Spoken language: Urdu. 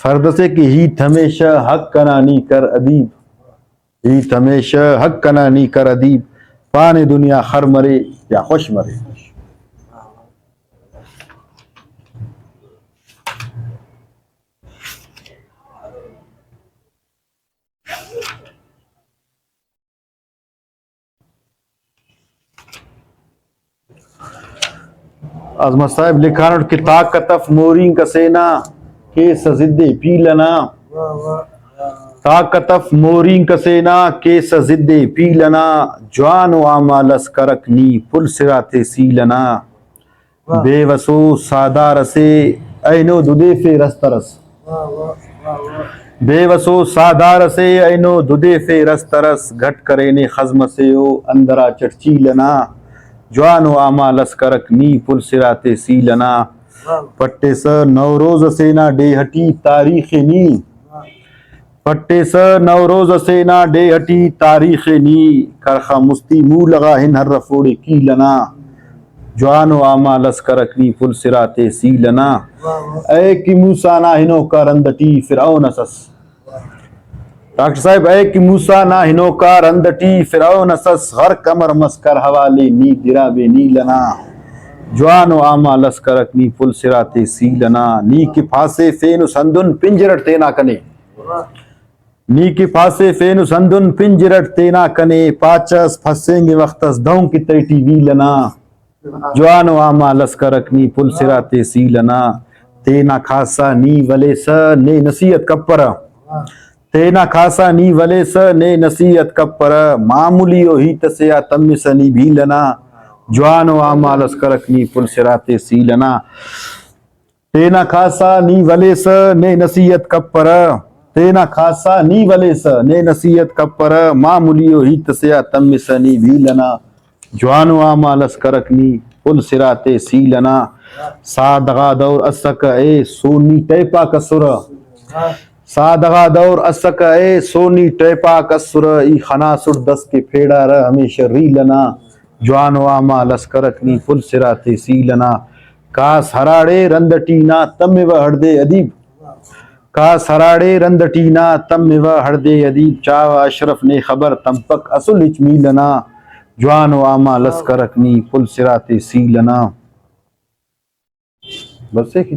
فرد سے کہ ہیت ہمیشہ حق کنانی کر ادیب، ہیت ہمیشہ حق کنانی کر ادیب، پانے دنیا خر مرے یا خوش مرے۔ عظمت صاحب لکھانٹ کی طاقتف مورین کسینا کے سزد پیلنا، طاقتف مورین کسینا کے سزد پیلنا، جوان و آمالس کرکنی پل سرات سیلنا، بے وسو سادار سے اینو دودیف رسترس، بے وسو سادار سے اینو دودیف رسترس، گھٹ کرینے خزم سے او اندرا چٹچیلنا، جوان و آمالس کرکنی پل سرات سیلنا، پٹے سر نوروز سینا ڈے ہٹی تاریخ نی، پٹے سر نوروز سینا ڈے ہٹی تاریخ نی، کرخا مستی مو لگا ہن ہر رفوڑے کیلنا، جوان و آمالس کرکنی پل سرات سیلنا، اے کی موسیٰ نا ہنو کا رندٹی فرعون اسس، ڈاکٹر صاحب اے کی موسیٰ نا ہنو کا رندٹی فرعون اسس، غرق امر مسکر حوالے نی درابے نیلنا، جوان و آمالس کرکنی پل سرات سیلنا، نی کے پھاسے فین سندن پنجرٹ تینا کنے، نی کے پھاسے فین سندن پنجرٹ تینا کنے، پاچس پھسیں گے وقتس دھون کی تیٹی ویلنا، جوان و آمالس کرکنی پل سرات سیلنا، تینا کھاسا نی ولے سا نے نصیحت کپرا، تینا کھاسا نی ولے سا نے نصیحت کپرا، معمولی و ہیت سیا تم سنی بھیلنا، جوان و آمالس کرکنی پل سرات سیلنا، تینا کھاسا نی ولے سا نے نصیحت کپرا، تینا کھاسا نی ولے سا نے نصیحت کپرا، معمولی و ہیت سیا تم سنی بھیلنا، جوان و آمالس کرکنی پل سرات سیلنا، سادغا دور اسک اے سونی ٹیپا کسرا، سادغا دور اسک اے سونی ٹیپا کسرا، ای خناسڑ دس کے پھیڑا رہ ہمیشہ ریلنا، جوان و آمالس کرکنی پل سرات سیلنا، کاس ہراڑے رندٹینا تم و ہردے ادیب، کاس ہراڑے رندٹینا تم و ہردے ادیب، چاوا اشرف نے خبر تمپک اصل اچ میلنا، جوان و آمالس کرکنی پل سرات سیلنا۔ بس ہے کہ